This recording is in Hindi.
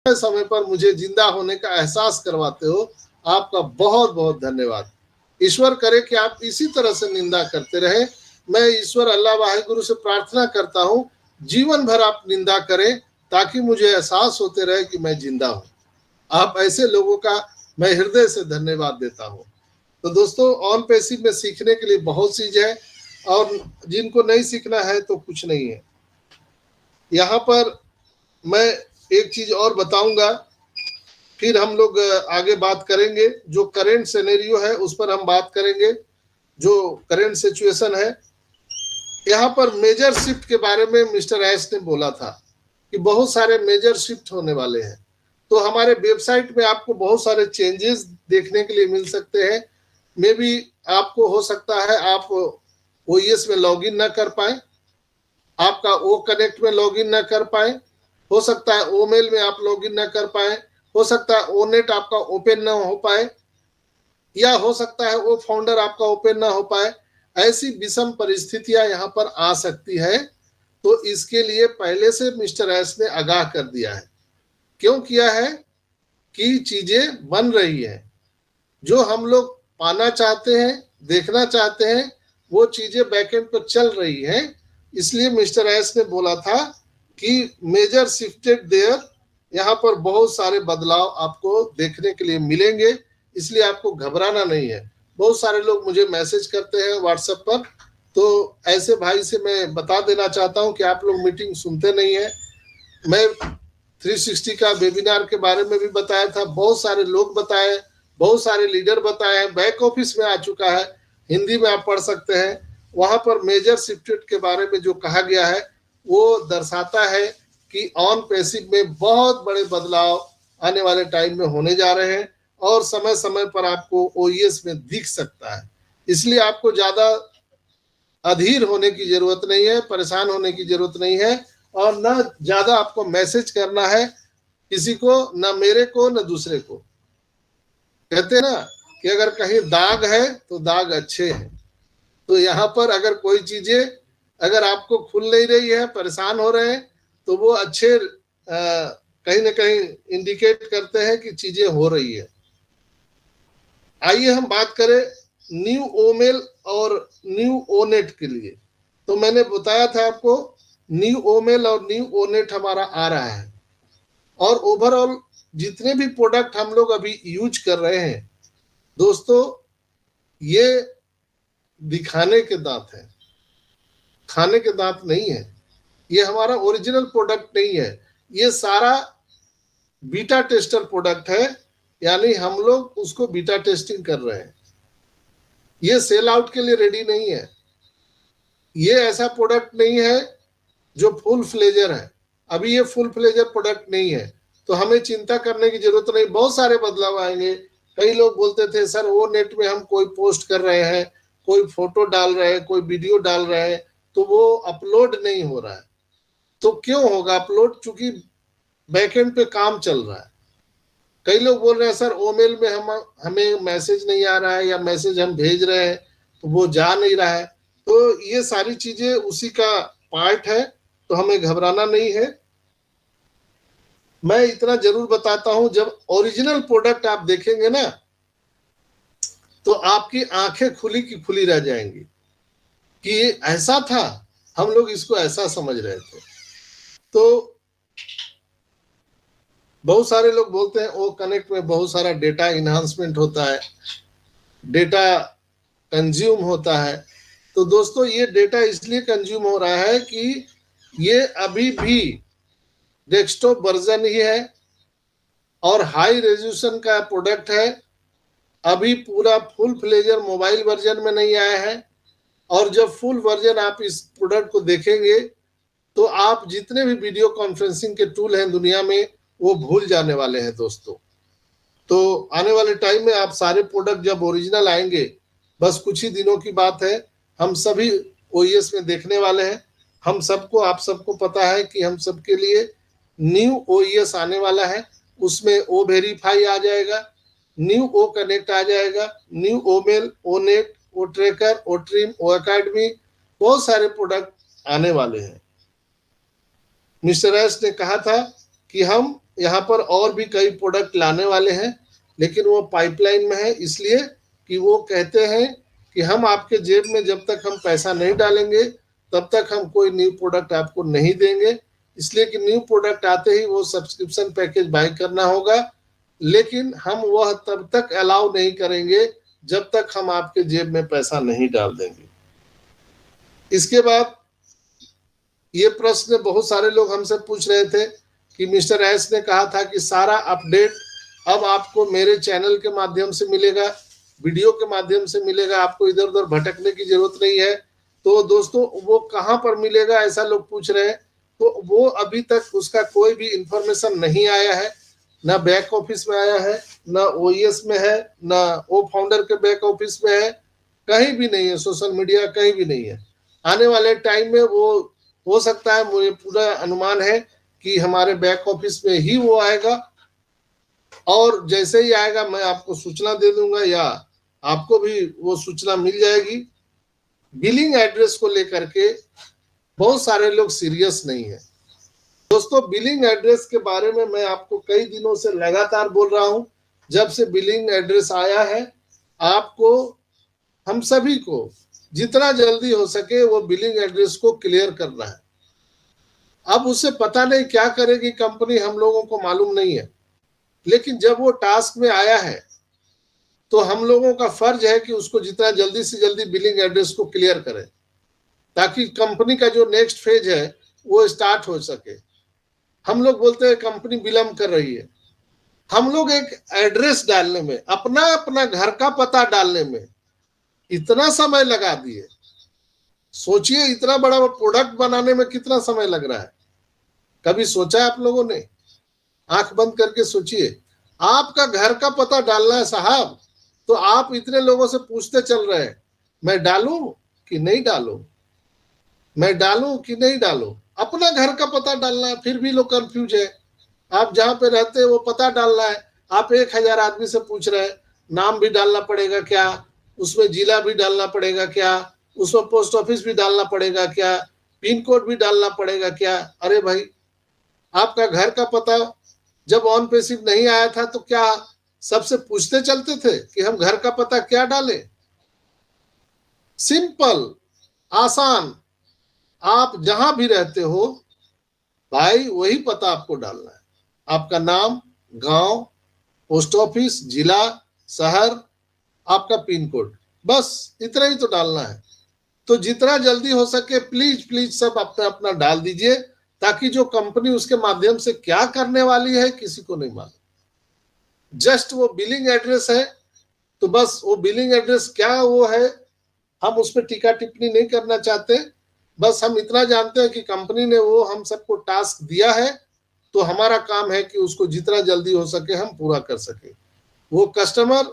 समय पर मुझे जिंदा होने का एहसास करवाते हो। आपका बहुत बहुत धन्यवाद। ईश्वर करे कि आप इसी तरह से निंदा करते रहे। मैं ईश्वर अल्लाह वाहिगुरु से प्रार्थना करता हूँ जीवन भर आप निंदा करें ताकि मुझे एहसास होते रहे कि मैं जिंदा हूँ। आप ऐसे लोगों का मैं हृदय से धन्यवाद देता हूँ। तो दोस्तों, ऑन पैसिव में सीखने के लिए बहुत चीज है और जिनको नहीं सीखना है तो कुछ नहीं है। यहाँ पर मैं एक चीज और बताऊंगा, फिर हम लोग आगे बात करेंगे। जो करेंट सिनेरियो है उस पर हम बात करेंगे, जो करेंट सिचुएशन है। यहाँ पर मेजर शिफ्ट के बारे में मिस्टर एस ने बोला था कि बहुत सारे मेजर शिफ्ट होने वाले हैं। तो हमारे वेबसाइट में आपको बहुत सारे चेंजेस देखने के लिए मिल सकते हैं। मे बी आपको हो सकता है आप ओईएस में लॉगिन ना कर पाए, आपका ओ कनेक्ट में लॉगिन ना कर पाए, हो सकता है ओ मेल में आप लॉगिन ना कर पाए, हो सकता है ओ नेट आपका ओपन ना हो पाए, या हो सकता है वो फाउंडर आपका ओपन ना हो पाए। ऐसी विषम परिस्थितियां यहाँ पर आ सकती है। तो इसके लिए पहले से मिस्टर एस ने आगाह कर दिया है। क्यों किया है? कि चीजें बन रही है, जो हम लोग पाना चाहते हैं, देखना चाहते हैं, वो चीजें बैकएंड पर चल रही हैं। इसलिए मिस्टर एस ने बोला था कि मेजर शिफ्टेड देयर, यहाँ पर बहुत सारे बदलाव आपको देखने के लिए मिलेंगे, इसलिए आपको घबराना नहीं है। बहुत सारे लोग मुझे मैसेज करते हैं व्हाट्सएप पर, तो ऐसे भाई से मैं बता देना चाहता हूं कि आप लोग मीटिंग सुनते नहीं है। मैं 360 का वेबिनार के बारे में भी बताया था, बहुत सारे लोग बताए, बहुत सारे लीडर बताए हैं, बैक ऑफिस में आ चुका है, हिंदी में आप पढ़ सकते हैं। वहां पर मेजर शिफ्टेड के बारे में जो कहा गया है वो दर्शाता है कि ऑन पैसिव में बहुत बड़े बदलाव आने वाले टाइम में होने जा रहे हैं और समय समय पर आपको ओईएस में दिख सकता है। इसलिए आपको ज्यादा अधीर होने की जरूरत नहीं है, परेशान होने की जरूरत नहीं है, और न ज्यादा आपको मैसेज करना है किसी को, न मेरे को न दूसरे को। कहते हैं ना कि अगर कहीं दाग है तो दाग अच्छे हैं। तो यहाँ पर अगर कोई चीजें अगर आपको खुल नहीं रही है, परेशान हो रहे हैं, तो वो अच्छे कहीं ना कहीं इंडिकेट करते हैं कि चीजें हो रही है। आइए हम बात करें न्यू ओमेल और न्यू ओनेट के लिए। तो मैंने बताया था आपको न्यू ओमेल और न्यू ओनेट हमारा आ रहा है, और ओवरऑल जितने भी प्रोडक्ट हम लोग अभी यूज कर रहे हैं दोस्तों, ये दिखाने के दांत है, खाने के दांत नहीं है। ये हमारा ओरिजिनल प्रोडक्ट नहीं है, ये सारा बीटा टेस्टर प्रोडक्ट है, यानी हम लोग उसको बीटा टेस्टिंग कर रहे हैं। ये सेल आउट के लिए रेडी नहीं है। ये ऐसा प्रोडक्ट नहीं है जो फुल फ्लेजर है। अभी ये फुल फ्लेजर प्रोडक्ट नहीं है, तो हमें चिंता करने की जरूरत नहीं। बहुत सारे बदलाव आएंगे। कई लोग बोलते थे सर वो नेट में हम कोई पोस्ट कर रहे हैं, कोई फोटो डाल रहे हैं, कोई वीडियो डाल रहे हैं, तो वो अपलोड नहीं हो रहा है। तो क्यों होगा अपलोड? चूंकि बैकएंड पे काम चल रहा है। कई लोग बोल रहे हैं सर ओमेल में हमें मैसेज नहीं आ रहा है, या मैसेज हम भेज रहे हैं तो वो जा नहीं रहा है। तो ये सारी चीजें उसी का पार्ट है, तो हमें घबराना नहीं है। मैं इतना जरूर बताता हूं, जब ओरिजिनल प्रोडक्ट आप देखेंगे ना तो आपकी आंखें खुली की खुली रह जाएंगी कि ये ऐसा था, हम लोग इसको ऐसा समझ रहे थे। तो बहुत सारे लोग बोलते हैं ओ कनेक्ट में बहुत सारा डेटा इन्हांसमेंट होता है, डेटा कंज्यूम होता है। तो दोस्तों, ये डेटा इसलिए कंज्यूम हो रहा है कि ये अभी भी डेस्कटॉप वर्जन ही है और हाई रेजोल्यूशन का प्रोडक्ट है। अभी पूरा फुल फ्लेजर मोबाइल वर्जन में नहीं आया है, और जब फुल वर्जन आप इस प्रोडक्ट को देखेंगे तो आप जितने भी वीडियो कॉन्फ्रेंसिंग के टूल हैं दुनिया में वो भूल जाने वाले हैं दोस्तों। तो आने वाले टाइम में आप सारे प्रोडक्ट जब ओरिजिनल आएंगे, बस कुछ ही दिनों की बात है, हम सभी ओईएस में देखने वाले हैं। हम सबको, आप सबको पता है कि हम सबके लिए न्यू ओईएस आने वाला है। उसमें ओ वेरीफाई आ जाएगा, न्यू ओ कनेक्ट आ जाएगा, न्यू ओ मेल, ओ नेट, ओ ट्रैकर, ओ ट्रिम, ओ एकेडमी, बहुत सारे प्रोडक्ट आने वाले हैं। मिस्टर एस ने कहा था कि हम यहाँ पर और भी कई प्रोडक्ट लाने वाले हैं, लेकिन वो पाइपलाइन में है, इसलिए कि वो कहते हैं कि हम आपके जेब में जब तक हम पैसा नहीं डालेंगे तब तक हम कोई न्यू प्रोडक्ट आपको नहीं देंगे। इसलिए कि न्यू प्रोडक्ट आते ही वो सब्सक्रिप्शन पैकेज बाय करना होगा, लेकिन हम वह तब तक अलाउ नहीं करेंगे जब तक हम आपके जेब में पैसा नहीं डाल देंगे। इसके बाद ये प्रश्न बहुत सारे लोग हमसे पूछ रहे थे कि मिस्टर एस ने कहा था कि सारा अपडेट अब आपको मेरे चैनल के माध्यम से मिलेगा, वीडियो के माध्यम से मिलेगा, आपको इधर उधर भटकने की जरूरत नहीं है। तो दोस्तों वो कहाँ पर मिलेगा, ऐसा लोग पूछ रहे हैं। तो वो अभी तक उसका कोई भी इंफॉर्मेशन नहीं आया है, ना बैक ऑफिस में आया है, ना ओईएस में है, ना ओ फाउंडर के बैक ऑफिस में है, कहीं भी नहीं है, सोशल मीडिया कहीं भी नहीं है। आने वाले टाइम में वो हो सकता है, मुझे पूरा अनुमान है कि हमारे बैक ऑफिस में ही वो आएगा, और जैसे ही आएगा मैं आपको सूचना दे दूंगा या आपको भी वो सूचना मिल जाएगी। बिलिंग एड्रेस को लेकर के बहुत सारे लोग सीरियस नहीं है। दोस्तों बिलिंग एड्रेस के बारे में मैं आपको कई दिनों से लगातार बोल रहा हूं। जब से बिलिंग एड्रेस आया है, आपको, हम सभी को जितना जल्दी हो सके वो बिलिंग एड्रेस को क्लियर करना है। अब उसे पता नहीं क्या करेगी कंपनी, हम लोगों को मालूम नहीं है, लेकिन जब वो टास्क में आया है तो हम लोगों का फर्ज है कि उसको जितना जल्दी से जल्दी बिलिंग एड्रेस को क्लियर करें, ताकि कंपनी का जो नेक्स्ट फेज है वो स्टार्ट हो सके। हम लोग बोलते हैं कंपनी विलंब कर रही है। हम लोग एक एड्रेस डालने में, अपना अपना घर का पता डालने में इतना समय लगा दिए। सोचिए इतना बड़ा प्रोडक्ट बनाने में कितना समय लग रहा है। कभी सोचा आप लोगों ने? आंख बंद करके सोचिए, आपका घर का पता डालना है साहब, तो आप इतने लोगों से पूछते चल रहे हैं मैं डालूं कि नहीं डालूं, मैं डालूं कि नहीं डालूं। अपना घर का पता डालना है, फिर भी लोग कंफ्यूज है। आप जहां पे रहते हैं वो पता डालना है, आप 1000 आदमी से पूछ रहे हैं, नाम भी डालना पड़ेगा क्या, उसमें जिला भी डालना पड़ेगा क्या, उसमें पोस्ट ऑफिस भी डालना पड़ेगा क्या, पिन कोड भी डालना पड़ेगा क्या। अरे भाई, आपका घर का पता जब ऑन पेसिव नहीं आया था तो क्या सबसे पूछते चलते थे कि हम घर का पता क्या डालें? सिंपल, आसान, आप जहां भी रहते हो भाई वही पता आपको डालना है। आपका नाम, गांव, पोस्ट ऑफिस, जिला, शहर, आपका पिन कोड, बस इतना ही तो डालना है। तो जितना जल्दी हो सके प्लीज प्लीज सब अपना अपना डाल दीजिए, ताकि जो कंपनी उसके माध्यम से क्या करने वाली है किसी को नहीं मालूम। जस्ट वो बिलिंग एड्रेस है, तो बस वो बिलिंग एड्रेस क्या वो है, हम उस पर टीका टिप्पणी नहीं करना चाहते। बस हम इतना जानते हैं कि कंपनी ने वो हम सबको टास्क दिया है, तो हमारा काम है कि उसको जितना जल्दी हो सके हम पूरा कर सके। वो कस्टमर